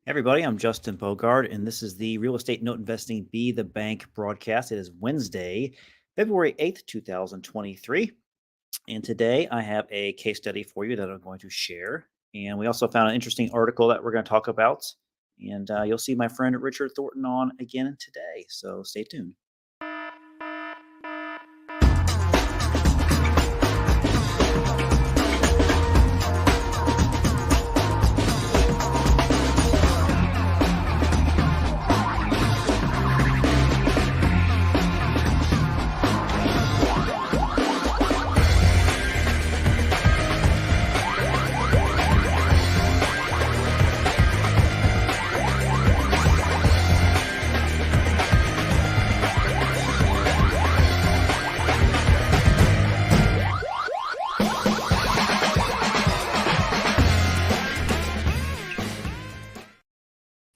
Everybody, I'm Justin Bogard, and this is the Real Estate Note Investing Be the Bank broadcast. It is Wednesday, February 8th, 2023. And today I have a case study for you that I'm going to share. And we also found an interesting article that we're going to talk about. And you'll see my friend Richard Thornton on again today. So stay tuned.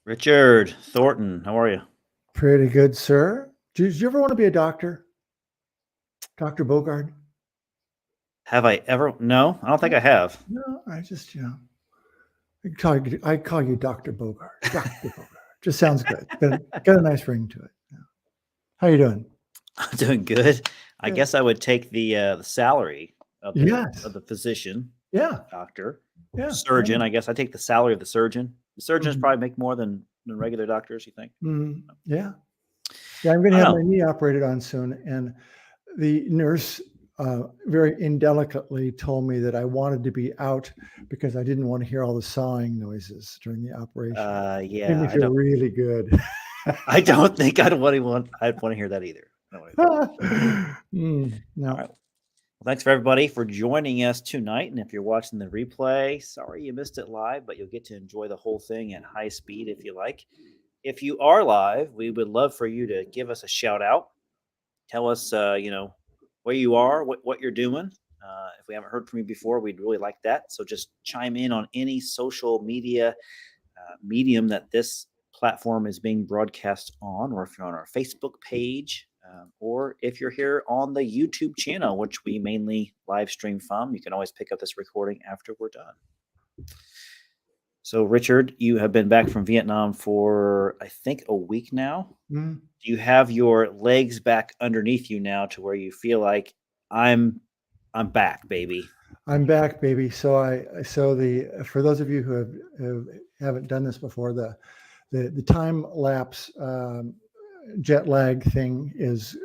Richard Thornton, how are you? Pretty good, sir. Did you ever want to be a doctor? Dr. Bogard? Have I ever? No, I don't think I have. No, I just, I call you Dr. Bogard. Dr. Bogard. Just sounds good. Got a nice ring to it. Yeah. How you doing? I'm doing good. I guess I would take the salary of Yes. the physician, Yeah. doctor, Yeah. surgeon. I guess I take the salary of the surgeon. The surgeons Mhm. probably make more than regular doctors. You think? Yeah. Yeah. I'm going to I have don't my know. knee operated on soon. And the nurse very indelicately told me that I wanted to be out because I didn't want to hear all the sawing noises during the operation. Made Yeah, me feel really good. I don't think I'd want to hear that either. No. All No. right. Well, thanks for everybody for joining us tonight. And if you're watching the replay, sorry you missed it live, but you'll get to enjoy the whole thing at high speed if you like. If you are live, we would love for you to give us a shout out. Tell us, where you are, what you're doing. If we haven't heard from you before, we'd really like that. So just chime in on any social media medium that this platform is being broadcast on, or if you're on our Facebook page, or if you're here on the YouTube channel, which we mainly live stream from. You can always pick up this recording after we're done. So, Richard, you have been back from Vietnam for, I think, a week now. Mm. Do you have your legs back underneath you now to where you feel like I'm back, baby? I'm back, baby. So for those of you who haven't done this before, the time lapse jet lag thing is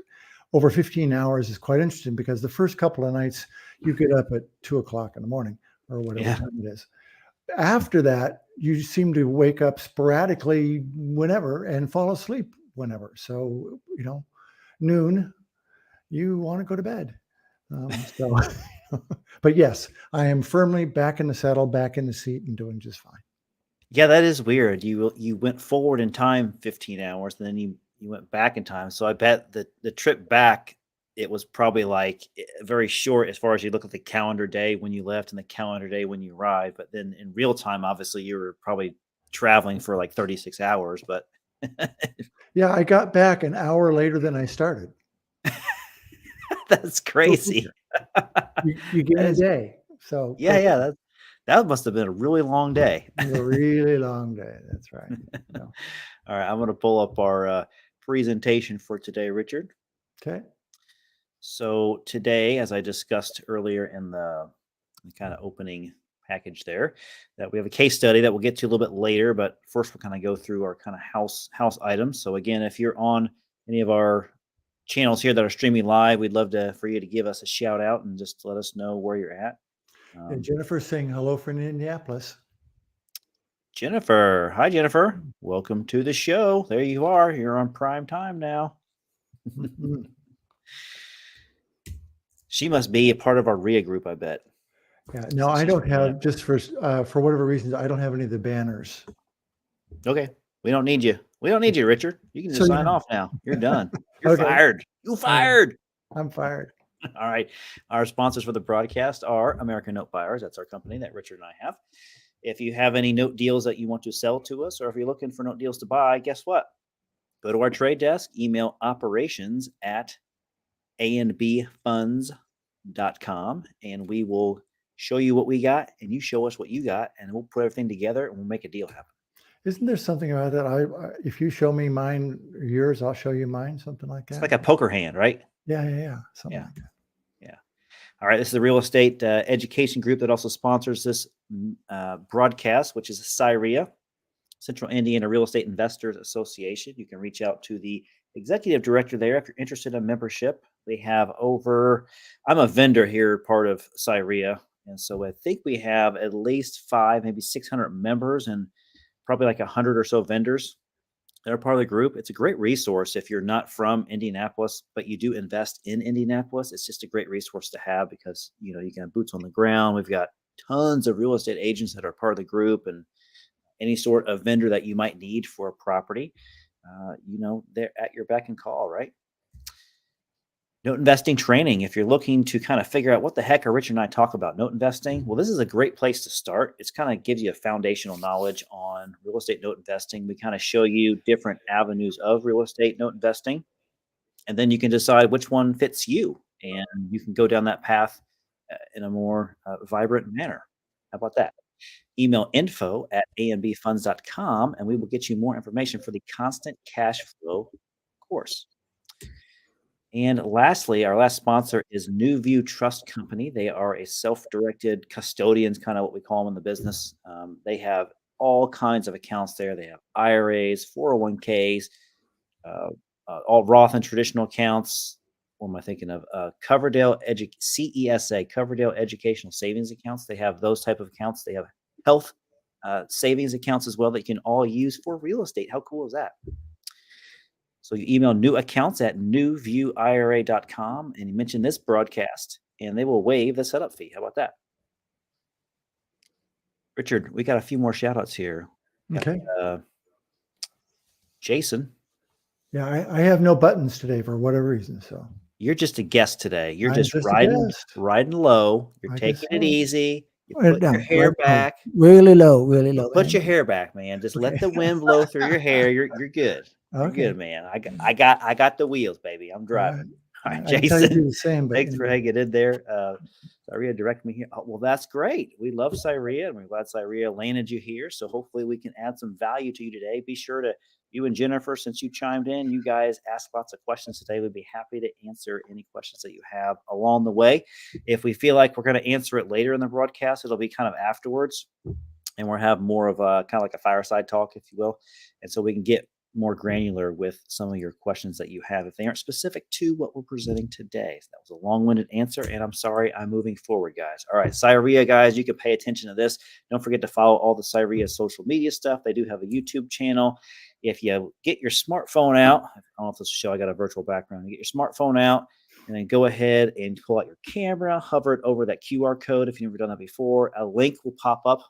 over 15 hours is quite interesting because the first couple of nights you get up at 2:00 in the morning or whatever time it is. After that, you seem to wake up sporadically whenever and fall asleep whenever. So, noon, you want to go to bed. So, but yes, I am firmly back in the saddle, back in the seat, and doing just fine. Yeah, that is weird. You went forward in time 15 hours, and then you went back in time. So I bet the trip back, it was probably like very short as far as you look at the calendar day when you left and the calendar day when you arrived. But then in real time, obviously, you were probably traveling for like 36 hours. But Yeah, I got back an hour later than I started. that's crazy. You gain a day. So Yeah, that must have been a really long day. a really long day. That's right. All right, I'm going to pull up our presentation for today, Richard. Okay. So today, as I discussed earlier in the kind of opening package there, that we have a case study that we'll get to a little bit later, but first we'll kind of go through our kind of house items. So again, if you're on any of our channels here that are streaming live, we'd love for you to give us a shout out and just let us know where you're at. And Jennifer's saying hello from Indianapolis. Jennifer. Hi, Jennifer. Welcome to the show. There you are. You're on prime time now. She must be a part of our RIA group, I bet. Yeah. No, I don't have, just for whatever reasons, I don't have any of the banners. Okay. We don't need you. We don't need you, Richard. You can just sign off now. You're done. You're fired. You fired. I'm fired. All right. Our sponsors for the broadcast are American Note Buyers. That's our company that Richard and I have. If you have any note deals that you want to sell to us, or if you're looking for note deals to buy, guess what? Go to our trade desk, email operations@andbfunds.com, and we will show you what we got, and you show us what you got, and we'll put everything together, and we'll make a deal happen. Isn't there something about that? If you show me mine or yours, I'll show you mine, something like It's that. like a poker hand, right? Yeah. Something Yeah. like that. Yeah. All right. This is the real estate education group that also sponsors this broadcast, which is CIREA, Central Indiana Real Estate Investors Association. You can reach out to the executive director there if you're interested in membership. They have I'm a vendor here, part of CIREA. And so I think we have at least 500, maybe 600 members and probably like 100 or so vendors that are part of the group. It's a great resource if you're not from Indianapolis, but you do invest in Indianapolis. It's just a great resource to have because, you can have boots on the ground. We've got tons of real estate agents that are part of the group, and any sort of vendor that you might need for a property, they're at your beck and call, right? Note investing training. If you're looking to kind of figure out what the heck are Richard and I talk about note investing, well, this is a great place to start. It's kind of gives you a foundational knowledge on real estate note investing. We kind of show you different avenues of real estate note investing, and then you can decide which one fits you, and you can go down that path in a more vibrant manner. How about that? Email info@ambfunds.com, and we will get you more information for the Constant Cash Flow course. And lastly, our last sponsor is New View Trust Company. They are a self-directed custodians, kind of what we call them in the business. They have all kinds of accounts there. They have IRAs, 401ks, all Roth and traditional accounts. What am I thinking of? CESA, Coverdale Educational Savings Accounts. They have those type of accounts. They have health savings accounts as well that you can all use for real estate. How cool is that? So you email new accounts at newviewira.com and you mention this broadcast and they will waive the setup fee. How about that? Richard, we got a few more shout outs here. Okay. Jason. Yeah, I have no buttons today for whatever reason. So you're just a guest today. You're I'm just riding low. You're taking it easy. You put your hair back. Really low. Put your hair back, man. Just let the wind blow through your hair. You're good. You're good, man. I got the wheels, baby. I'm driving. All right, Jason. Thanks for hanging in there. CIREA direct me here. Oh, well, that's great. We love CIREA, and we're glad CIREA landed you here. So hopefully we can add some value to you today. Be sure to, you and Jennifer, since you chimed in, you guys ask lots of questions today. We'd be happy to answer any questions that you have along the way. If we feel like we're going to answer it later in the broadcast, it'll be kind of afterwards. And we'll have more of a kind of like a fireside talk, if you will. And so we can get more granular with some of your questions that you have if they aren't specific to what we're presenting today. So that was a long-winded answer, and I'm sorry. I'm moving forward, guys. All right, CIREA, guys, you can pay attention to this. Don't forget to follow all the CIREA social media stuff. They do have a YouTube channel. If you get your smartphone out, I don't know if this will show, I got a virtual background. You get your smartphone out, and then go ahead and pull out your camera, hover it over that QR code. If you've never done that before, a link will pop up.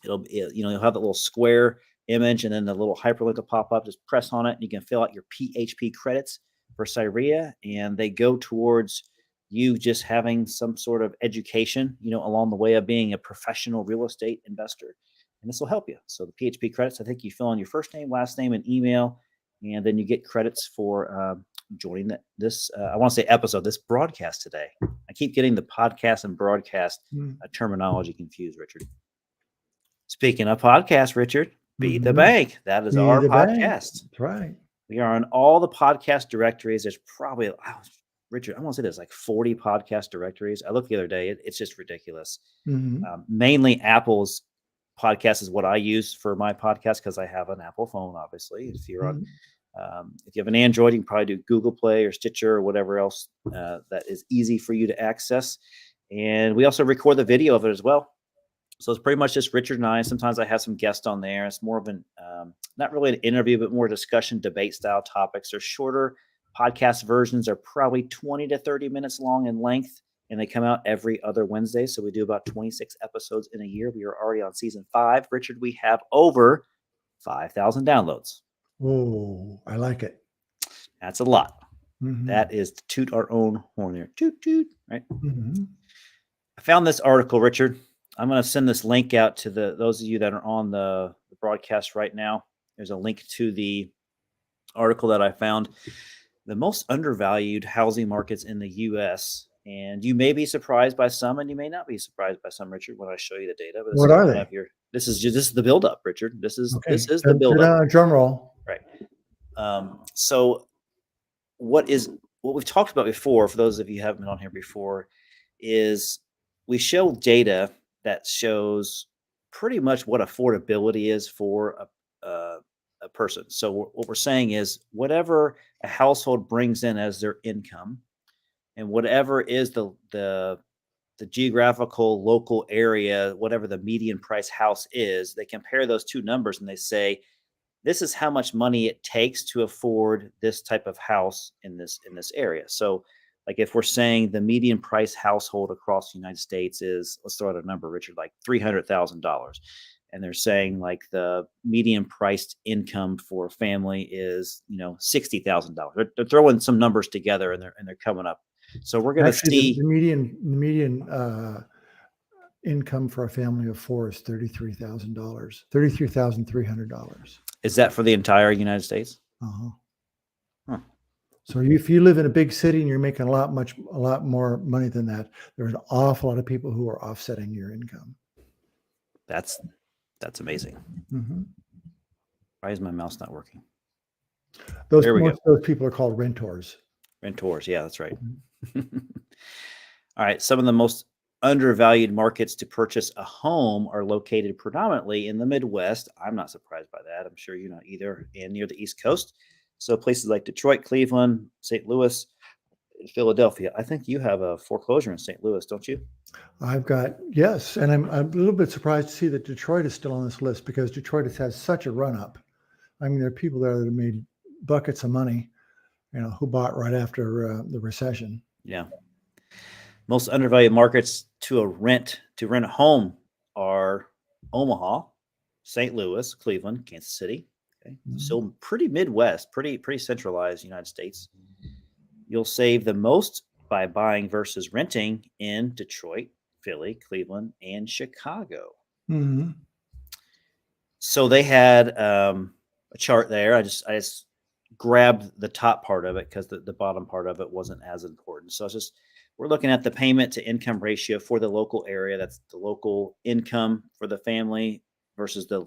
You'll have that little square image, and then the little hyperlink will pop up. Just press on it, and you can fill out your PHP credits for CIREA, and they go towards you just having some sort of education, along the way of being a professional real estate investor. And this will help you. So the PHP credits, I think you fill in your first name, last name, and email, and then you get credits for joining this, I want to say episode, this broadcast today. I keep getting the podcast and broadcast terminology confused, Richard. Speaking of podcasts, Richard, Beat the Bank. That is our podcast. That's right. We are on all the podcast directories. There's probably, Richard, I want to say there's like 40 podcast directories. I looked the other day. It's just ridiculous. Mainly Apple's podcast is what I use for my podcast because I have an Apple phone, obviously. If you're on, if you have an Android, you can probably do Google Play or Stitcher or whatever else that is easy for you to access. And we also record the video of it as well. So it's pretty much just Richard and I. Sometimes I have some guests on there. It's more of an, not really an interview, but more discussion, debate style topics. They're shorter. Podcast versions are probably 20 to 30 minutes long in length, and they come out every other Wednesday. So we do about 26 episodes in a year. We are already on season 5. Richard, we have over 5,000 downloads. Oh, I like it. That's a lot. That is to toot our own horn there. Toot, toot, right? I found this article, Richard. I'm going to send this link out to those of you that are on the broadcast right now. There's a link to the article that I found. The most undervalued housing markets in the U.S. And you may be surprised by some, and you may not be surprised by some, Richard, when I show you the data. But what are they? this is the buildup, Richard. This is Okay. the buildup, Drum roll. right? So what we've talked about before, for those of you who haven't been on here before, is we show data that shows pretty much what affordability is for a person. So what we're saying is whatever a household brings in as their income, and whatever is the geographical local area, whatever the median price house is, they compare those two numbers and they say, this is how much money it takes to afford this type of house in this area. So like if we're saying the median price household across the United States is, let's throw out a number, Richard, like $300,000. And they're saying like the median priced income for a family is, $60,000. They're throwing some numbers together and they're coming up. So we're going to see the median income for a family of four is $33,000, $33,300. Is that for the entire United States? Uh-huh. Huh. So if you live in a big city and you're making a lot more money than that, there's an awful lot of people who are offsetting your income. That's amazing. Mm-hmm. Why is my mouse not working? Most of those people are called renters. Rentors, yeah, that's right. All right, some of the most undervalued markets to purchase a home are located predominantly in the Midwest. I'm not surprised by that. I'm sure you're not either, and near the East Coast. So places like Detroit, Cleveland, St. Louis, Philadelphia. I think you have a foreclosure in St. Louis, don't you? Yes. And I'm a little bit surprised to see that Detroit is still on this list, because Detroit has had such a run up. I mean, there are people there that have made buckets of money, who bought right after the recession. Yeah. Most undervalued markets to rent a home are Omaha, St. Louis, Cleveland, Kansas City. Okay. Mm-hmm. So pretty Midwest, pretty centralized United States. You'll save the most by buying versus renting in Detroit, Philly, Cleveland, and Chicago. Mm-hmm. So they had a chart there. I just grabbed the top part of it because the bottom part of it wasn't as important. So we're looking at the payment to income ratio for the local area. That's the local income for the family versus the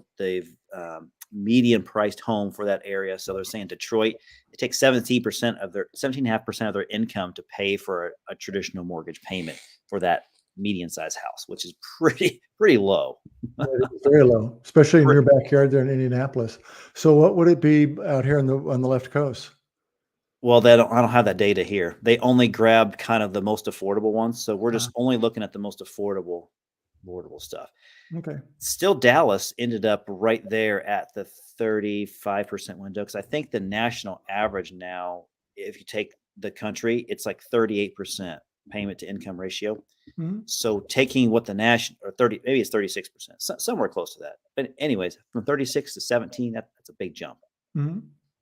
median priced home for that area. So they're saying Detroit, it takes 17.5% of their income to pay for a traditional mortgage payment for that median sized house, which is pretty low. Very low, especially in your backyard there in Indianapolis. So what would it be out here on the left coast? Well, I don't have that data here. They only grabbed kind of the most affordable ones. So we're just only looking at the most affordable stuff. Okay. Still, Dallas ended up right there at the 35% window, because I think the national average now, if you take the country, it's like 38% payment to income ratio. Mm-hmm. So taking what the national, or 30, maybe it's 36%, somewhere close to that. But anyways, from 36 to 17, that's a big jump. Mm-hmm.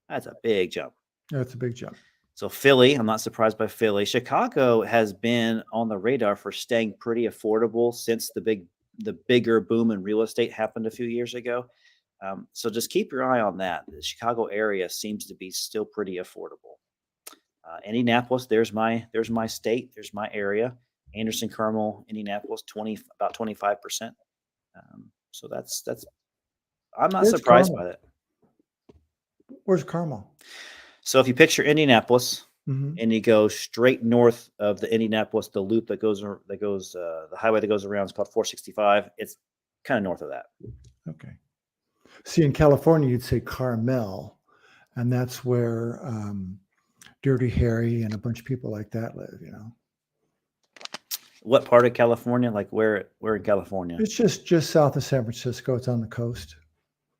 That's a big jump. That's a big jump. So Philly, I'm not surprised by Philly. Chicago has been on the radar for staying pretty affordable since the bigger boom in real estate happened a few years ago. So just keep your eye on that. The Chicago area seems to be still pretty affordable. Indianapolis, there's my state, there's my area. Anderson, Carmel, Indianapolis, about 25%. So that's. I'm not surprised by that. Where's Carmel? So if you picture Indianapolis, mm-hmm. and you go straight north of the Indianapolis, the loop that goes the highway that goes around is called 465. It's kind of north of that. Okay. See, in California, you'd say Carmel, and that's where Dirty Harry and a bunch of people like that live. What part of California? Like where in California? It's just south of San Francisco. It's on the coast.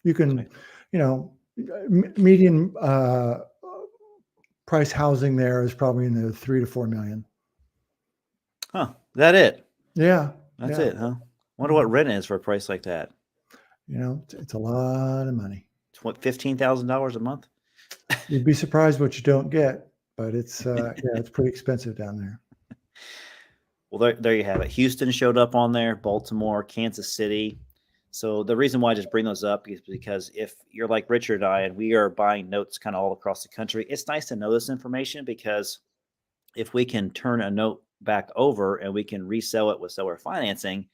You can, median price housing there is probably in the $3 to $4 million. Huh? Is that it? Yeah, that's it, huh? Wonder what rent is for a price like that. It's a lot of money. It's what, $15,000 a month? You'd be surprised what you don't get, but it's it's pretty expensive down there. Well, there you have it. Houston showed up on there, Baltimore, Kansas City. So the reason why I just bring those up is because if you're like Richard and I, and we are buying notes kind of all across the country, it's nice to know this information, because if we can turn a note back over and we can resell it with seller financing,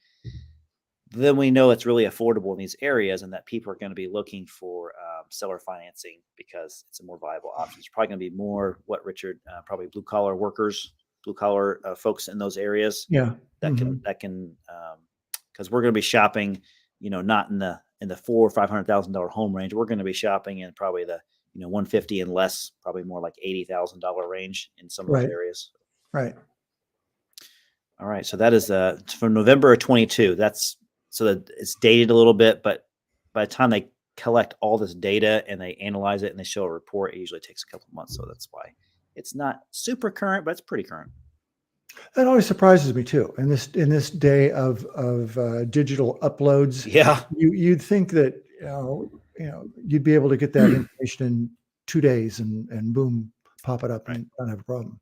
then we know it's really affordable in these areas and that people are going to be looking for seller financing because it's a more viable option. It's probably going to be more what Richard, probably blue collar workers, blue collar folks in those areas Yeah. that can because we're going to be shopping, not in the $400,000 or $500,000 home range. We're going to be shopping in probably the 150 and less, probably more like $80,000 range in some of those Right. areas. Right. All right, so that is from November of 22. That's so that it's dated a little bit, but by the time they collect all this data and they analyze it and they show a report, it usually takes a couple months. So that's why it's not super current, but it's pretty current. That always surprises me too. In this day of digital uploads, Yeah. you'd think that you'd be able to get that information in 2 days and boom, pop it up Right. and not have a problem.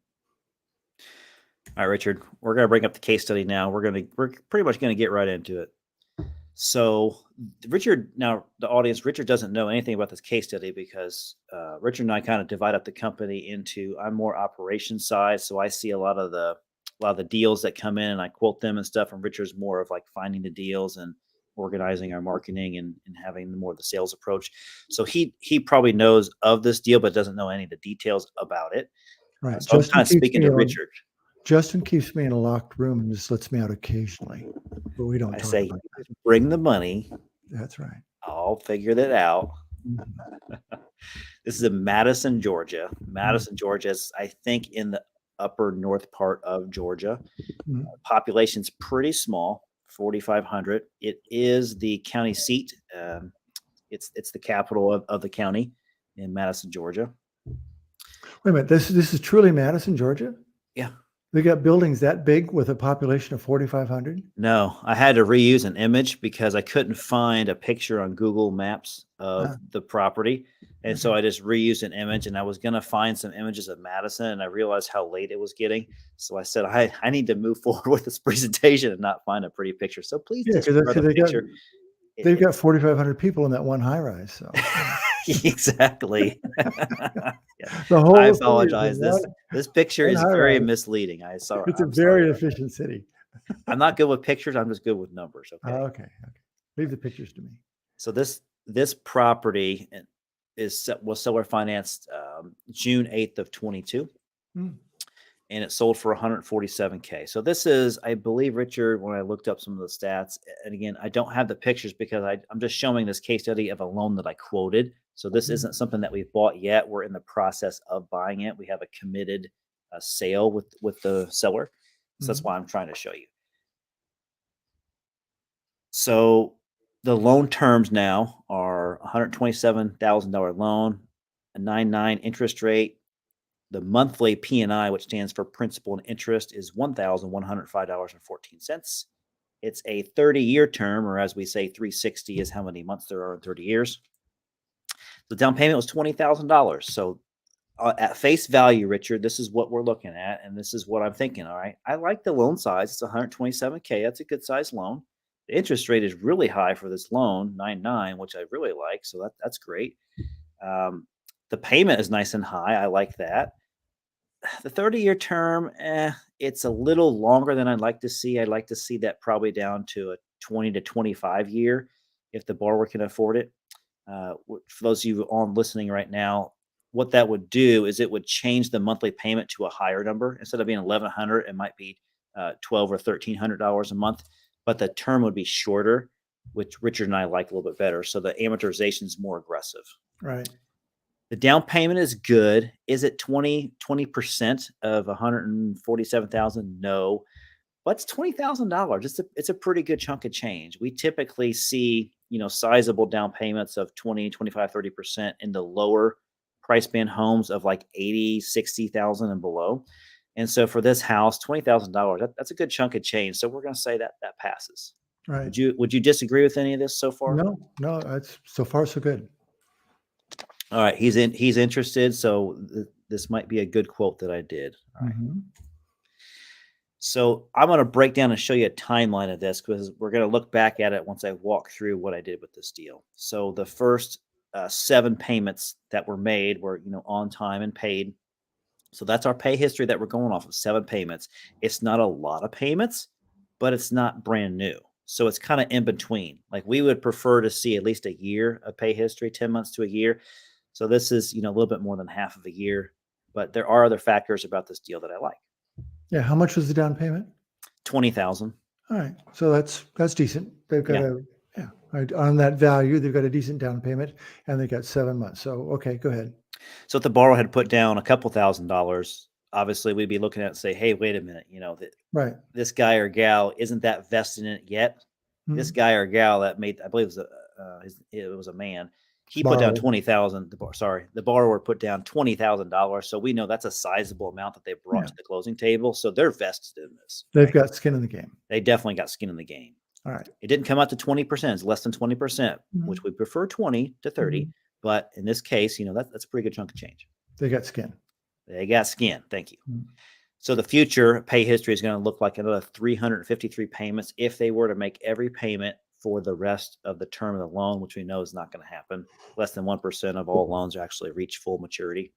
All right, Richard, we're going to bring up the case study now. We're pretty much going to get right into it. So Richard, now the audience, Richard doesn't know anything about this case study because Richard and I kind of divide up the company into, I'm more operations side. So I see a lot of the deals that come in and I quote them and stuff. And Richard's more of like finding the deals and organizing our marketing and having more of the sales approach. So he probably knows of this deal, but doesn't know any of the details about it. Right. So I'm kind of speaking to Richard. Justin keeps me in a locked room and just lets me out occasionally, but we don't I talk say, about that. bring the money. That's right. I'll figure that out. This is in Madison, Georgia. Madison, Georgia is, I think, in the upper north part of Georgia. Population's pretty small, 4,500. It is the county seat. It's the capital of the county in Madison, Georgia. Wait a minute. This is truly Madison, Georgia? Yeah. They got buildings that big with a population of 4,500? No, I had to reuse an image because I couldn't find a picture on Google Maps of the property. And so I just reused an image and I was going to find some images of Madison and I realized how late it was getting. So I said, I need to move forward with this presentation and not find a pretty picture. So please just the picture. They've got 4,500 people in that one high rise. So exactly. The whole I apologize. This picture is very misleading. It's a very efficient city. I'm not good with pictures. I'm just good with numbers. Okay. Okay. Leave the pictures to me. So this property was seller financed June 8th of 22. And it sold for $147K. So this is, I believe, Richard, when I looked up some of the stats, and again, I don't have the pictures because I'm just showing this case study of a loan that I quoted. So this isn't something that we've bought yet. We're in the process of buying it. We have a committed sale with the seller. So that's why I'm trying to show you. So the loan terms now are $127,000 loan, a 9.9 interest rate. The monthly P&I, which stands for principal and interest, is $1,105.14. It's a 30-year term, or as we say, 360 is how many months there are in 30 years. The down payment was $20,000. So at face value, Richard, this is what we're looking at, and this is what I'm thinking. All right, I like the loan size. It's $127K. That's a good size loan. The interest rate is really high for this loan, 9.9, which I really like. So that's great. The payment is nice and high. I like that. The 30-year term, it's a little longer than I'd like to see. I'd like to see that probably down to a 20 to 25 year if the borrower can afford it. For those of you on listening right now, what that would do is it would change the monthly payment to a higher number. Instead of being $1,100, it might be $1,200 or $1,300 a month, but the term would be shorter, which Richard and I like a little bit better. So the amortization is more aggressive. Right. The down payment is good. Is it 20% of $147,000? No, but it's $20,000. It's a pretty good chunk of change. We typically see, sizable down payments of 20, 25, 30% in the lower price band homes of like 80, 60,000 and below. And so for this house, $20,000, that's a good chunk of change. So we're going to say that passes. Right. Would you disagree with any of this so far? No, it's so far so good. All right, he's interested, so this might be a good quote that I did. All right. So I'm going to break down and show you a timeline of this because we're going to look back at it once I walk through what I did with this deal. So the first 7 payments that were made were on time and paid. So that's our pay history that we're going off of, 7 payments. It's not a lot of payments, but it's not brand new. So it's kind of in between. Like we would prefer to see at least a year of pay history, 10 months to a year. So this is, a little bit more than half of a year, but there are other factors about this deal that I like. Yeah. How much was the down payment? 20,000. All right. So that's decent. They've got Yeah. on that value, they've got a decent down payment and they got 7 months. So, okay, go ahead. So if the borrower had put down a couple $1,000s, obviously we'd be looking at it and say, hey, wait a minute, Right. this guy or gal isn't that vested in it yet. This Mhm. guy or gal that made, I believe it was a man. He put down Borrower. 20,000. The borrower put down $20,000. So we know that's a sizable amount that they brought Yeah. to the closing table. So they're vested in this. They've Right? got skin in the game. They definitely got skin in the game. All right. It didn't come out to 20%. It's less than 20%, Mhm. which we prefer 20 to 30. Mhm. But in this case, that's a pretty good chunk of change. They got skin. They got skin. Thank you. Mhm. So the future pay history is going to look like another 353 payments if they were to make every payment for the rest of the term of the loan, which we know is not going to happen. Less than 1% of all loans actually reach full maturity.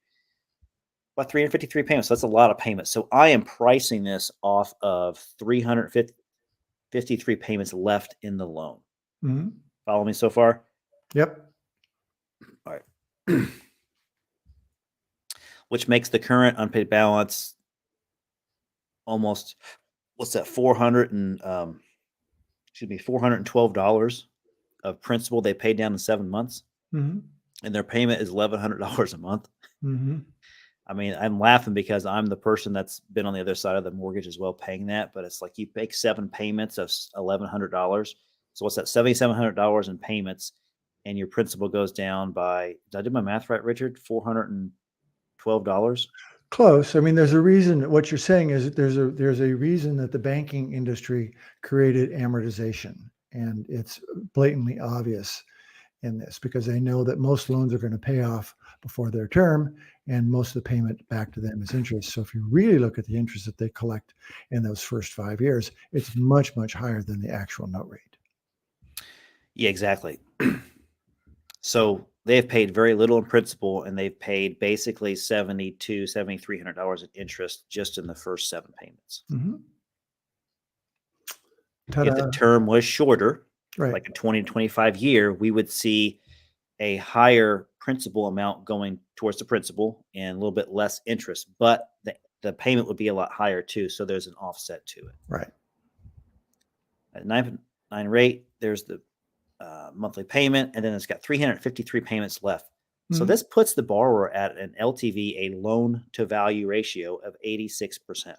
But 353 payments, that's a lot of payments. So I am pricing this off of 353 payments left in the loan. Mhm. Follow me so far? Yep. All right. Which makes the current unpaid balance almost, what's that, $412 of principal they paid down in 7 months, Mhm. and their payment is $1,100 a month. Mhm. I mean, I'm laughing because I'm the person that's been on the other side of the mortgage as well, paying that. But it's like you make 7 payments of $1,100. So what's that? $7,700 in payments, and your principal goes down by. Did I do my math right, Richard? $412. Close. I mean, there's a reason. What you're saying is that there's a reason that the banking industry created amortization, and it's blatantly obvious in this because they know that most loans are going to pay off before their term, and most of the payment back to them is interest. So if you really look at the interest that they collect in those first 5 years, it's much, much higher than the actual note rate. Yeah, exactly. So they have paid very little in principal, and they've paid basically $7,300 in interest just in the first 7 payments. Mhm. If the Ta-da. term was shorter, Right. like a 20 to 25 year, we would see a higher principal amount going towards the principal and a little bit less interest, but the payment would be a lot higher too. So there's an offset to it. Right. At 9 rate, there's the monthly payment, and then it's got 353 payments left. So Mhm. this puts the borrower at an LTV, a loan to value ratio of 86%.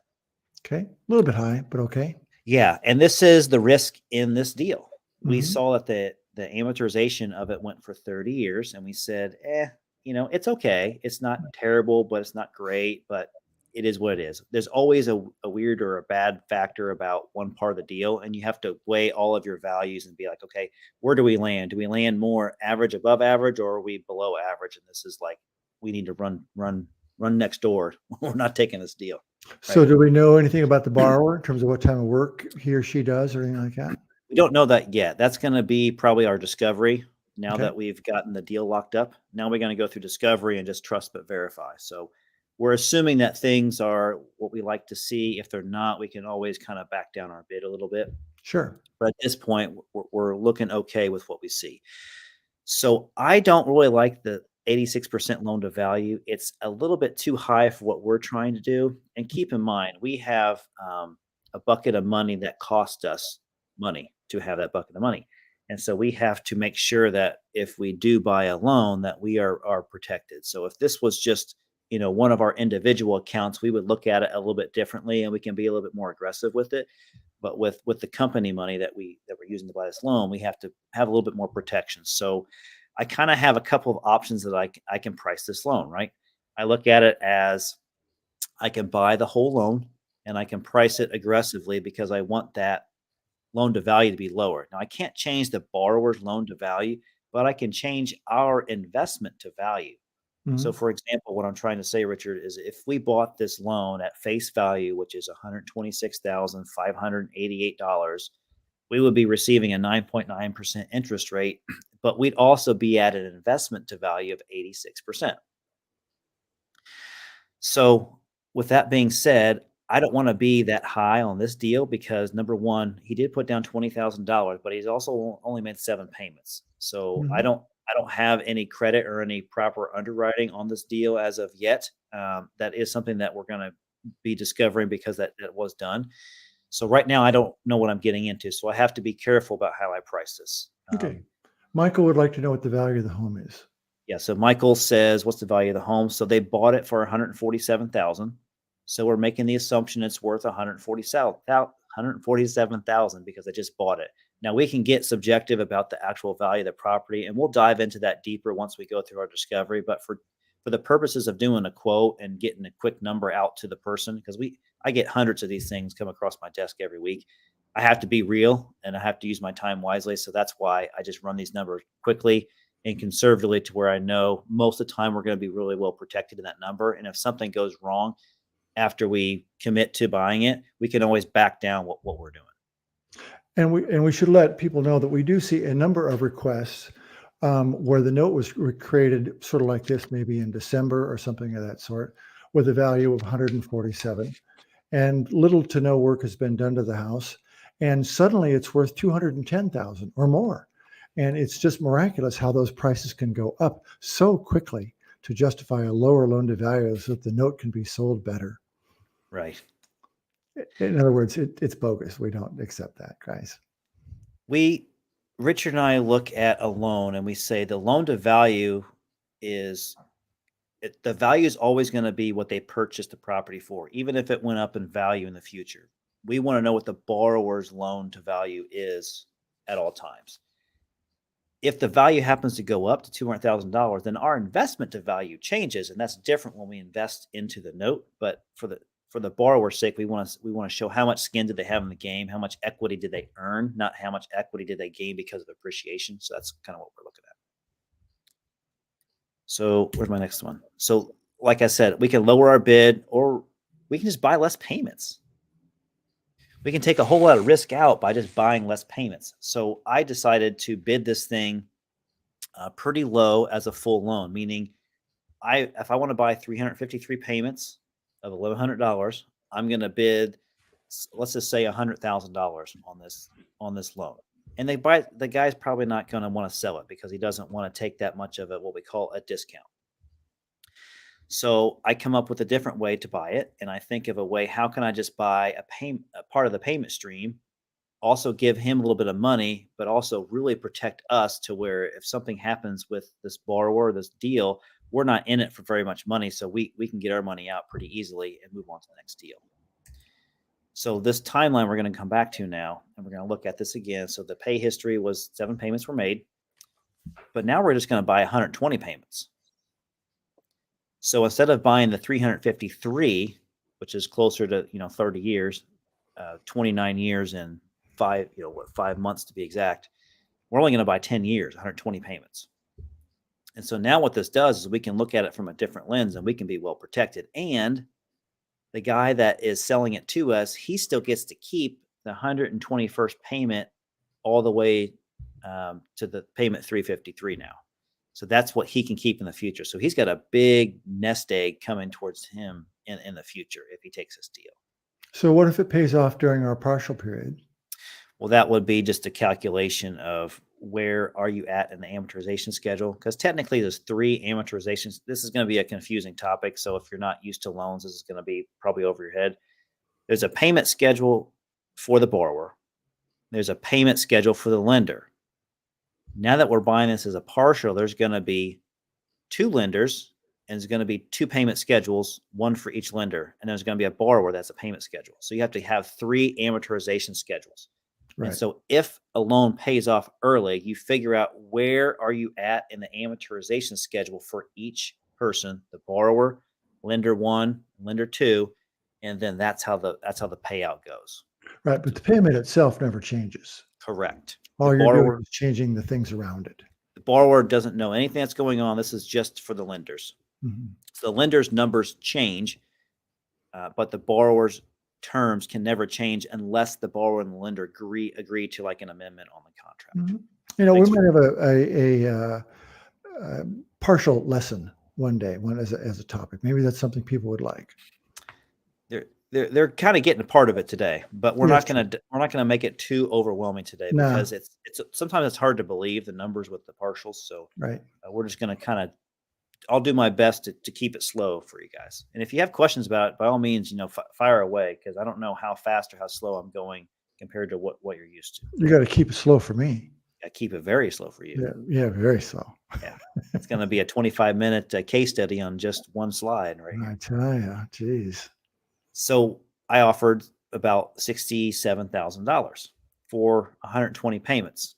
Okay. A little bit high, but okay. Yeah, and this is the risk in this deal. We Mhm. saw that the amortization of it went for 30 years, and we said, it's okay. It's not terrible, but it's not great, but it is what it is. There's always a weird or a bad factor about one part of the deal, and you have to weigh all of your values and be like, okay, where do we land? Do we land more average, above average, or are we below average? And this is like, we need to run next door. We're not taking this deal. So do we know anything about the borrower in terms of what time of work he or she does or anything like that? We don't know that yet. That's going to be probably our discovery now Okay. that we've gotten the deal locked up. Now we're going to go through discovery and just trust but verify. So we're assuming that things are what we like to see. If they're not, we can always kind of back down our bid a little bit. Sure. But at this point, we're looking okay with what we see. So I don't really like the 86% loan to value. It's a little bit too high for what we're trying to do. And keep in mind, we have a bucket of money that cost us money to have that bucket of money. And so we have to make sure that if we do buy a loan, that we are protected. So if this was just one of our individual accounts, we would look at it a little bit differently, and we can be a little bit more aggressive with it. But with the company money that we're using to buy this loan, we have to have a little bit more protection. So I kind of have a couple of options that I can price this loan, right? I look at it as I can buy the whole loan, and I can price it aggressively because I want that loan to value to be lower. Now I can't change the borrower's loan to value, but I can change our investment to value. So, Mhm. for example, what I'm trying to say, Richard, is if we bought this loan at face value, which is $126,588, we would be receiving a 9.9% interest rate, but we'd also be at an investment to value of 86%. So, with that being said, I don't want to be that high on this deal because number one, he did put down $20,000, but he's also only made 7 payments. So I Mhm. don't have any credit or any proper underwriting on this deal as of yet. That is something that we're going to be discovering because that was done. So right now, I don't know what I'm getting into. So I have to be careful about how I price this. Okay. Michael would like to know what the value of the home is. Yeah. So Michael says, "What's the value of the home?" So they bought it for 147,000. So we're making the assumption it's worth 147,000 because they just bought it. Now we can get subjective about the actual value of the property, and we'll dive into that deeper once we go through our discovery. But for the purposes of doing a quote and getting a quick number out to the person, because I get hundreds of these things come across my desk every week. I have to be real and I have to use my time wisely. So that's why I just run these numbers quickly and conservatively to where I know most of the time we're going to be really well protected in that number. And if something goes wrong after we commit to buying it, we can always back down what we're doing. And we should let people know that we do see a number of requests where the note was created sort of like this, maybe in December or something of that sort, with a value of 147, and little to no work has been done to the house, and suddenly it's worth 210,000 or more, and it's just miraculous how those prices can go up so quickly to justify a lower loan to value so that the note can be sold better. Right. In other words, it's bogus. We don't accept that, guys. Richard and I look at a loan and we say the loan to value is the value is always going to be what they purchased the property for, even if it went up in value in the future. We want to know what the borrower's loan to value is at all times. If the value happens to go up to $200,000, then our investment to value changes, and that's different when we invest into the note. But for the borrower's sake, we want to show how much skin did they have in the game, how much equity did they earn, not how much equity did they gain because of appreciation. So that's kind of what we're looking at. So where's my next one? So like I said, we can lower our bid, or we can just buy less payments. We can take a whole lot of risk out by just buying less payments. So I decided to bid this thing pretty low as a full loan, meaning if I want to buy 353 payments of $1,100, I'm going to bid, let's just say $100,000 on this loan. And the guy's probably not going to want to sell it because he doesn't want to take that much of what we call a discount. So I come up with a different way to buy it, and I think of a way, how can I just buy a part of the payment stream, also give him a little bit of money, but also really protect us to where if something happens with this borrower, this deal, we're not in it for very much money. So we can get our money out pretty easily and move on to the next deal. So this timeline we're going to come back to now, and we're going to look at this again. So the pay history was 7 payments were made, but now we're just going to buy 120 payments. So instead of buying the 353, which is closer to 30 years, 29 years and 5 months to be exact, we're only going to buy 10 years, 120 payments. And so now what this does is we can look at it from a different lens and we can be well protected. And the guy that is selling it to us, he still gets to keep the 121st payment all the way to the payment 353 now. So that's what he can keep in the future. So he's got a big nest egg coming towards him in the future if he takes this deal. So what if it pays off during our partial period? Well, that would be just a calculation of where are you at in the amortization schedule? Because technically there's 3 amortizations. This is going to be a confusing topic. So if you're not used to loans, this is going to be probably over your head. There's a payment schedule for the borrower. There's a payment schedule for the lender. Now that we're buying this as a partial, there's going to be 2 lenders, and there's going to be 2 payment schedules, 1 for each lender. And there's going to be a borrower that's a payment schedule. So you have to have 3 amortization schedules. Right. And so if a loan pays off early, you figure out where are you at in the amortization schedule for each person, the borrower, lender 1, lender 2, and then that's how the payout goes. Right, but the payment itself never changes. Correct. All you're doing is changing the things around it. The borrower doesn't know anything that's going on. This is just for the lenders. Mm-hmm. So the lender's numbers change, but the borrower's terms can never change unless the borrower and the lender agree to like an amendment on the contract. Mm-hmm. We might have a partial lesson one day, as a topic. Maybe that's something people would like. they're kind of getting a part of it today, but we're Yes, not gonna make it too overwhelming today no, because it's sometimes it's hard to believe the numbers with the partials. So right. we're just gonna kind of I'll do my best to keep it slow for you guys. And if you have questions about it, by all means, fire away because I don't know how fast or how slow I'm going compared to what you're used to. You got to keep it slow for me. I keep it very slow for you. Yeah, yeah, very slow. Yeah, it's going to be a 25-minute case study on just one slide right I here. tell you, geez. So I offered about $67,000 for 120 payments.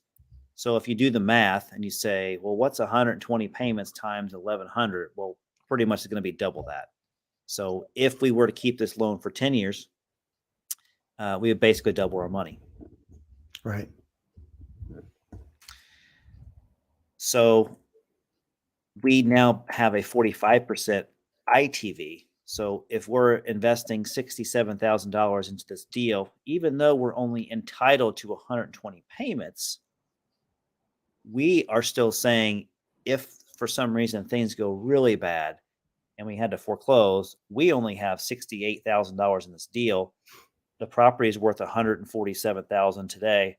So if you do the math and you say, well, what's 120 payments times 1100? Well, pretty much it's going to be double that. So if we were to keep this loan for 10 years, we would basically double our money. Right. So we now have a 45% ITV. So if we're investing $67,000 into this deal, even though we're only entitled to 120 payments, we are still saying if for some reason things go really bad and we had to foreclose, we only have $68,000 in this deal. The property is worth $147,000 today.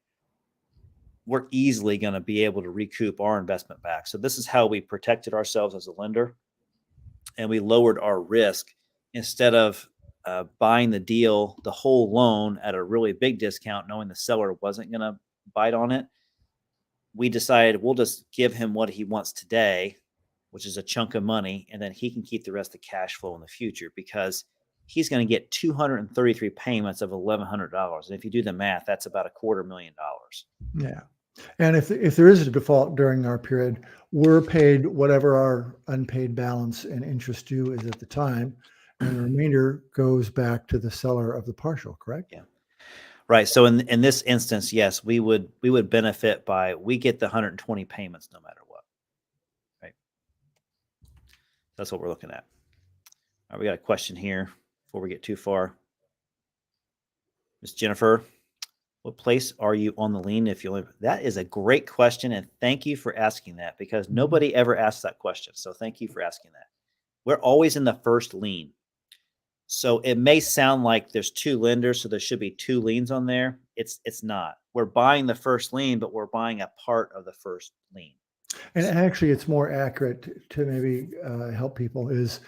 We're easily going to be able to recoup our investment back. So this is how we protected ourselves as a lender, and we lowered our risk. Instead of buying the deal, the whole loan at a really big discount, knowing the seller wasn't going to bite on it, we decided we'll just give him what he wants today, which is a chunk of money, and then he can keep the rest of the cash flow in the future because he's going to get 233 payments of $1,100. And if you do the math, that's about $250,000. Yeah. And if there is a default during our period, we're paid whatever our unpaid balance and interest due is at the time, and the remainder goes back to the seller of the partial, correct? Yeah. Right. So in this instance, yes, we would benefit by we get the 120 payments no matter what. Right. That's what we're looking at. All right, we got a question here before we get too far. Miss Jennifer, what place are you on the lien if you only? That is a great question, and thank you for asking that because nobody ever asks that question. So thank you for asking that. We're always in the first lien. So it may sound like there's two lenders, so there should be two liens on there. It's not. We're buying the first lien, but we're buying a part of the first lien. And actually, it's more accurate to maybe help people is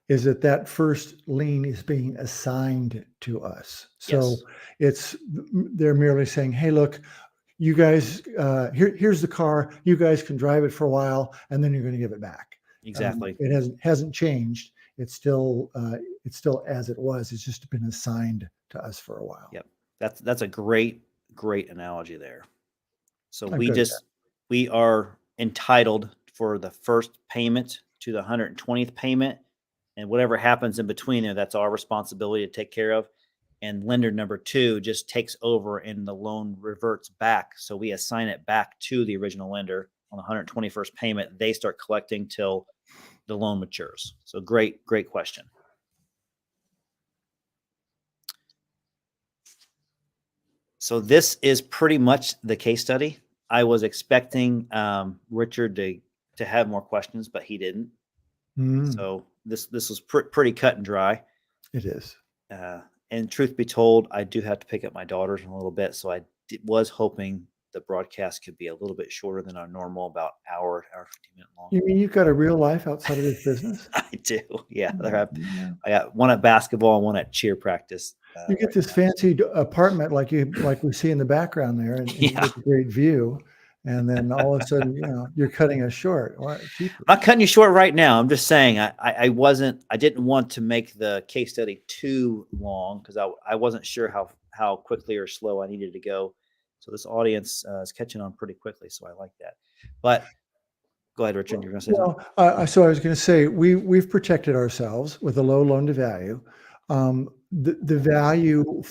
that first lien is being assigned to us. So Yes. they're merely saying, hey, look, you guys, here's the car. You guys can drive it for a while, and then you're going to give it back. Exactly. It hasn't changed. It's still as it was. It's just been assigned to us for a while. Yep. That's a great analogy there. So I'm good at that. we are entitled for the first payment to the 120th payment, and whatever happens in between there, that's our responsibility to take care of. And lender number two just takes over and the loan reverts back. So we assign it back to the original lender on the 121st payment. They start collecting till the loan matures. So great question. So this is pretty much the case study. I was expecting Richard to have more questions, but he didn't. So this was pretty cut and dry. It is. And truth be told, I do have to pick up my daughters in a little bit. So I was hoping the broadcast could be a little bit shorter than our normal, about hour 15-minute long. You mean you've got a real life outside of this business? I do. Yeah. I got one at basketball and one at cheer practice. You get this fancy apartment like we see in the background there, and you get a great view. And then all of a sudden, you're cutting us short. I'm not cutting you short right now. I'm just saying I didn't want to make the case study too long because I wasn't sure how quickly or slow I needed to go. So this audience is catching on pretty quickly. So I like that. But go ahead, Richard. You're going to say something? So I was going to say we've protected ourselves with a low loan to value. The value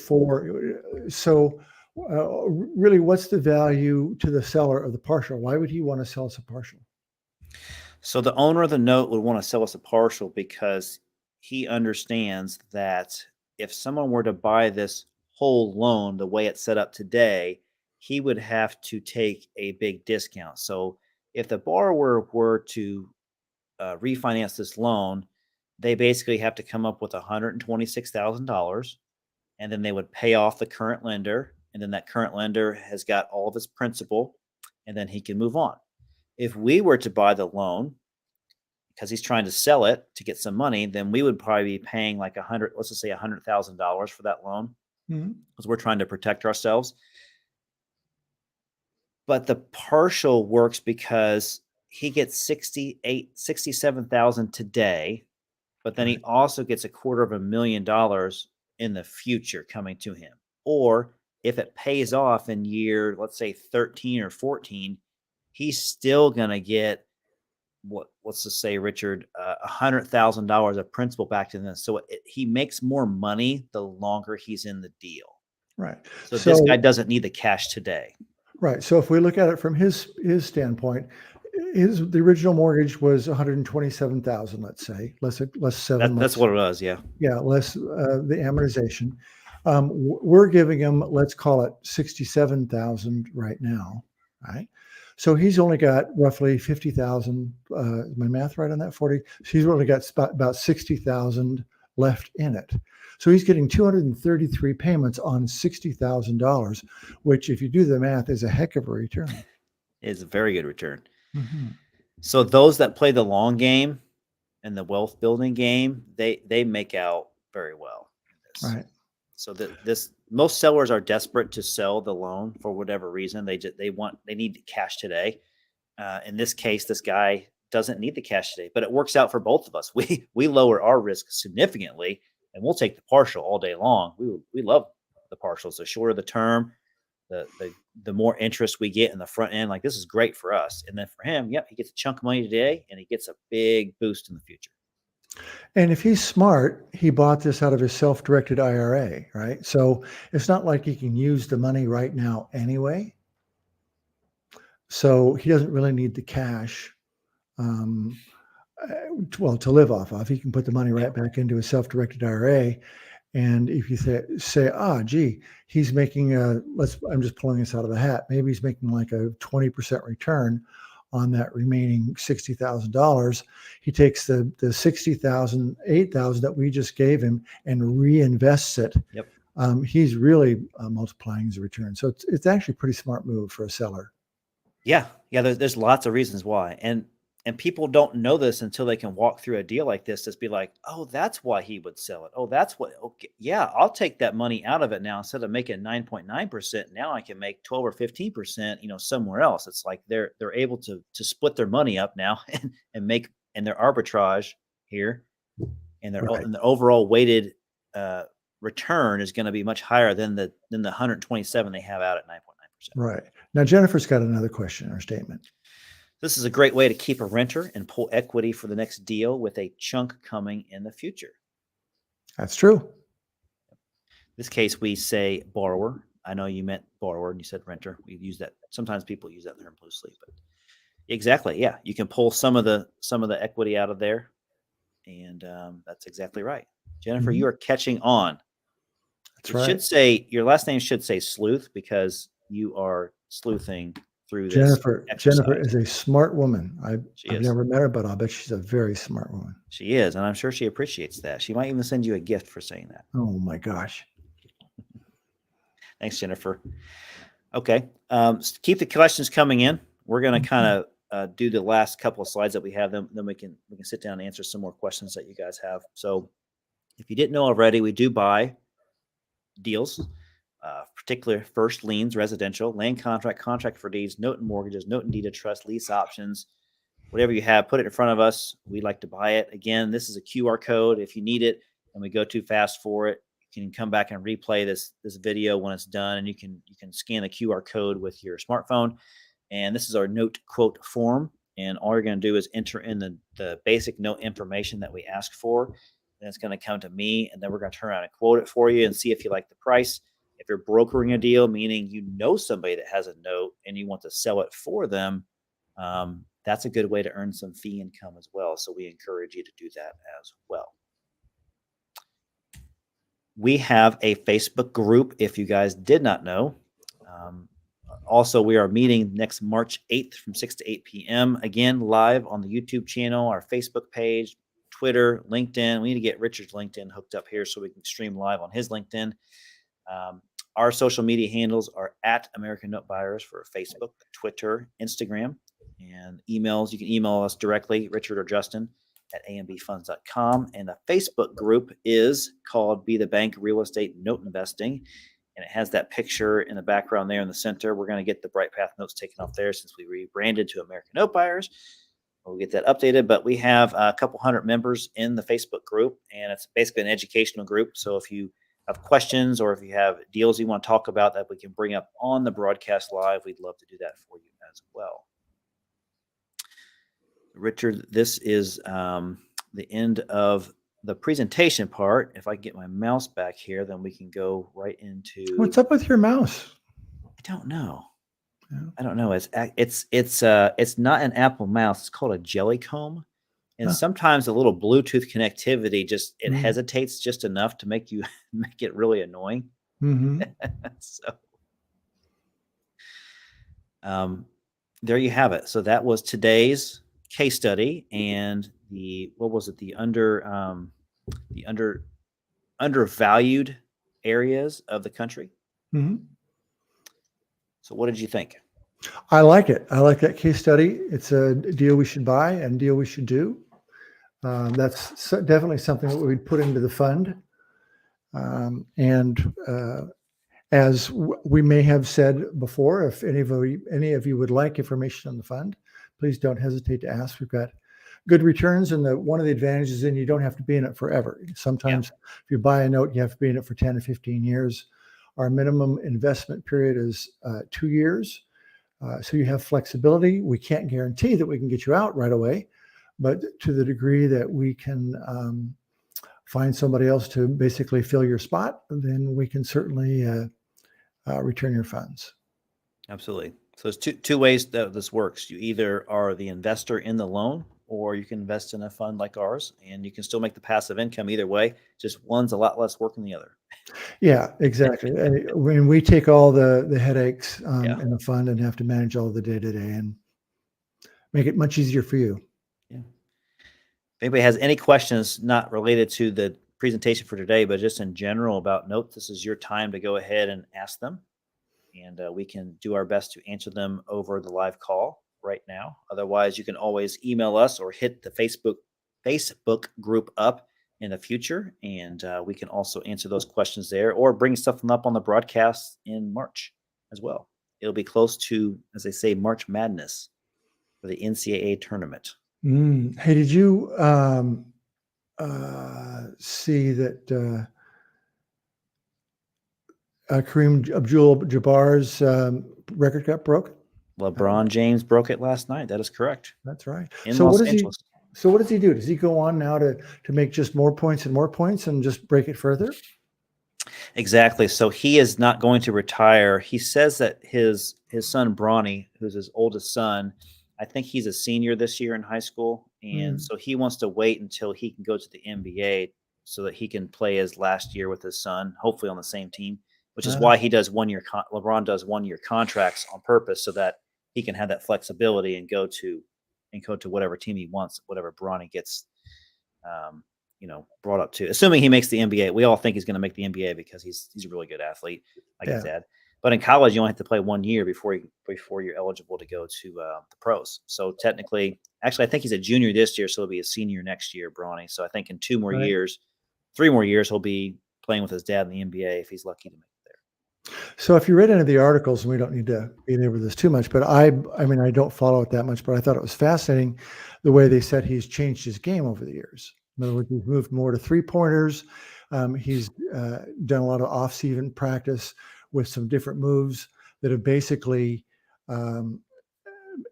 really, what's the value to the seller of the partial? Why would he want to sell us a partial? So the owner of the note would want to sell us a partial because he understands that if someone were to buy this whole loan the way it's set up today, he would have to take a big discount. So if the borrower were to refinance this loan, they basically have to come up with $126,000 and then they would pay off the current lender, and then that current lender has got all of his principal, and then he can move on. If we were to buy the loan because he's trying to sell it to get some money, then we would probably be paying like let's just say $100,000 for that loan, because we're trying to protect ourselves. But the partial works because he gets 67,000 today, but then he also gets $250,000 in the future coming to him. Or if it pays off in year, let's say 13 or 14, he's still going to get let's just say, Richard, $100,000 of principal back to them. So he makes more money the longer he's in the deal. Right. So this guy doesn't need the cash today. Right. So if we look at it from his standpoint, the original mortgage was 127,000, let's say, less 7 months. That's what it was. Yeah. Yeah. Less the amortization. We're giving him, let's call it 67,000 right now. Right. So he's only got roughly 50,000. Is my math right on that? 40. So he's only got about 60,000 left in it. So he's getting 233 payments on $60,000, which, if you do the math, is a heck of a return. It is a very good return. Mm-hmm. So those that play the long game and the wealth building game, they make out very well. Right. So most sellers are desperate to sell the loan for whatever reason. They need cash today. In this case, this guy doesn't need the cash today, but it works out for both of us. We lower our risk significantly, and we'll take the partial all day long. We love the partials. The shorter the term, the more interest we get in the front end. Like, this is great for us. And then for him, he gets a chunk of money today, and he gets a big boost in the future. And if he's smart, he bought this out of his self-directed IRA, right? So it's not like he can use the money right now anyway. So he doesn't really need the cash, to live off of. He can put the money right back into his self-directed IRA. And if you say, gee, he's making I'm just pulling this out of the hat. Maybe he's making like a 20% return on that remaining $60,000. He takes the 60,000, 8,000 that we just gave him and reinvests it. Yep. He's really multiplying his return. So it's actually a pretty smart move for a seller. Yeah. There's lots of reasons why, and people don't know this until they can walk through a deal like this. Just be like, oh, that's why he would sell it. Oh, that's what. Okay, yeah, I'll take that money out of it now. Instead of making 9.9%, now I can make 12 or 15%. Somewhere else. It's like they're able to split their money up now and make their arbitrage here, and their and the overall weighted return is going to be much higher than the 127 they have out at 9.9%. Right. Now, Jennifer's got another question or statement. This is a great way to keep a renter and pull equity for the next deal with a chunk coming in the future. That's true. In this case, we say borrower. I know you meant borrower and you said renter. We use that. Sometimes people use that term loosely, but exactly. Yeah. You can pull some of the equity out of there. And that's exactly right. Jennifer, you are catching on. That's right. Should say, your last name should say Sleuth, because you are sleuthing through this. Jennifer is a smart woman. I've never met her, but I'll bet she's a very smart woman. She is, and I'm sure she appreciates that. She might even send you a gift for saying that. Oh my gosh. Thanks, Jennifer. Okay. Keep the questions coming in. We're going to kind of do the last couple of slides that we have. Then we can sit down and answer some more questions that you guys have. So if you didn't know already, we do buy deals, particular first liens, residential, land contract, contract for deeds, note and mortgages, note and deed of trust, lease options, whatever you have, put it in front of us. We'd like to buy it. Again, this is a QR code. If you need it and we go too fast for it, you can come back and replay this video when it's done, and you can scan the QR code with your smartphone. And this is our note quote form. And all you're going to do is enter in the basic note information that we ask for. Then it's going to come to me, and then we're going to turn around and quote it for you and see if you like the price. If you're brokering a deal, meaning you know somebody that has a note and you want to sell it for them, that's a good way to earn some fee income as well. So we encourage you to do that as well. We have a Facebook group, if you guys did not know. Also, we are meeting next March 8th from 6 to 8 p.m. Again, live on the YouTube channel, our Facebook page, Twitter, LinkedIn. We need to get Richard's LinkedIn hooked up here so we can stream live on his LinkedIn. Our social media handles are at American Note Buyers for Facebook, Twitter, Instagram, and emails. You can email us directly, Richard or Justin, at ambfunds.com. And the Facebook group is called Be the Bank Real Estate Note Investing. And it has that picture in the background there in the center. We're going to get the Bright Path notes taken off there since we rebranded to American Note Buyers. We'll get that updated, but we have a couple hundred members in the Facebook group, and it's basically an educational group. So if you have questions or if you have deals you want to talk about that we can bring up on the broadcast live, we'd love to do that for you as well. Richard, this is the end of the presentation part. If I get my mouse back here, then we can go right into. What's up with your mouse? I don't know. Yeah. I don't know. It's not an Apple mouse. It's called a Jellycomb. And sometimes a little Bluetooth connectivity just hesitates just enough to make it really annoying. Mm-hmm. So there you have it. So that was today's case study, and the undervalued areas of the country. Mm-hmm. So what did you think? I like it. I like that case study. It's a deal we should buy and deal we should do. That's definitely something that we'd put into the fund. As we may have said before, if any of you would like information on the fund, please don't hesitate to ask. We've got good returns, and one of the advantages is you don't have to be in it forever. Sometimes if you buy a note, you have to be in it for 10 or 15 years. Our minimum investment period is 2 years. So you have flexibility. We can't guarantee that we can get you out right away, but to the degree that we can find somebody else to basically fill your spot, then we can certainly return your funds. Absolutely. So there's two ways that this works. You either are the investor in the loan, or you can invest in a fund like ours, and you can still make the passive income either way. Just one's a lot less work than the other. Yeah, exactly. And when we take all the headaches in the fund and have to manage all the day-to-day and make it much easier for you. Yeah. If anybody has any questions not related to the presentation for today, but just in general about notes, this is your time to go ahead and ask them. And we can do our best to answer them over the live call right now. Otherwise, you can always email us or hit the Facebook group up in the future, and we can also answer those questions there or bring something up on the broadcast in March as well. It'll be close to, as they say, March Madness for the NCAA tournament. Hey, did you see that Kareem Abdul-Jabbar's record got broke? LeBron James broke it last night. That is correct. That's right. In Los Angeles. So what does he do? Does he go on now to make just more points and just break it further? Exactly. So he is not going to retire. He says that his son Bronny, who's his oldest son, I think he's a senior this year in high school, and so he wants to wait until he can go to the NBA so that he can play his last year with his son, hopefully on the same team. Which is why he does 1 year. LeBron does 1 year contracts on purpose so that he can have that flexibility and go to whatever team he wants, whatever Bronny gets, brought up to. Assuming he makes the NBA, we all think he's going to make the NBA because he's a really good athlete, like his dad. But in college, you only have to play 1 year before you're eligible to go to the pros. So technically, actually, I think he's a junior this year, so he'll be a senior next year, Bronny. So I think in 3 more years, he'll be playing with his dad in the NBA if he's lucky to make it there. So if you read any of the articles, and we don't need to get into this too much, but I mean, I don't follow it that much, but I thought it was fascinating the way they said he's changed his game over the years. In other words, he's moved more to 3-pointers. He's done a lot of off-season practice with some different moves that have basically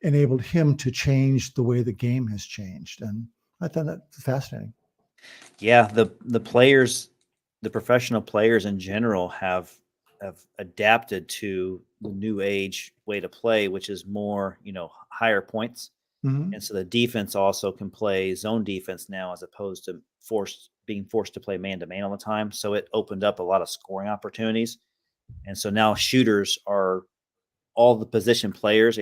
enabled him to change the way the game has changed. And I thought that fascinating. Yeah, the players, the professional players in general have adapted to the new age way to play, which is more, higher points. Mm-hmm. And so the defense also can play zone defense now, as opposed to being forced to play man-to-man all the time. So it opened up a lot of scoring opportunities. And so now shooters are all the position players,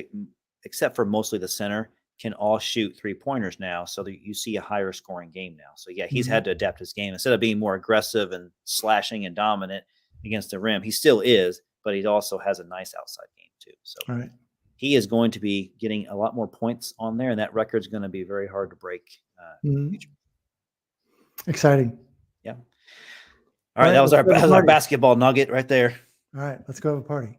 except for mostly the center, can all shoot 3-pointers now, so that you see a higher scoring game now. So yeah, he's Mhm. had to adapt his game instead of being more aggressive and slashing and dominant against the rim. He still is, but he also has a nice outside game too. So All right. he is going to be getting a lot more points on there, and that record's going to be very hard to break in the Mhm. future. Exciting. Yeah. All right, right, that was let's our, go to that was our party. basketball nugget right there. All right. Let's go have a party.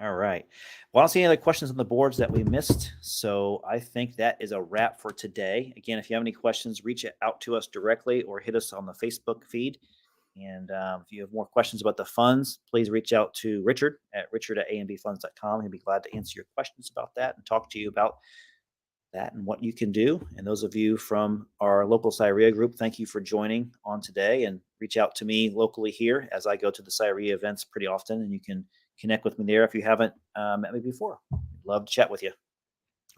All right. Well, I don't see any other questions on the boards that we missed. So I think that is a wrap for today. Again, if you have any questions, reach out to us directly or hit us on the Facebook feed. And if you have more questions about the funds, please reach out to Richard at richard@ambfunds.com. He'll be glad to answer your questions about that and talk to you about that and what you can do. And those of you from our local Cyrea group, thank you for joining on today, and reach out to me locally here as I go to the Cyrea events pretty often, and you can connect with me there if you haven't met me before. Love to chat with you.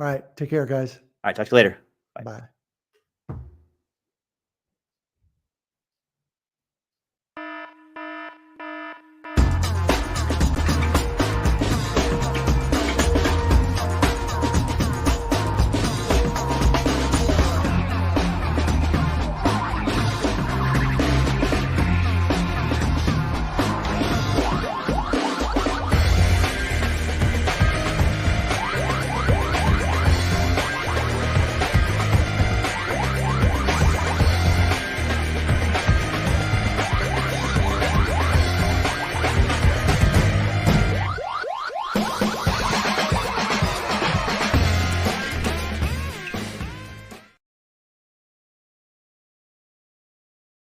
All right. Take care, guys. All right, talk to you later. Bye. Bye.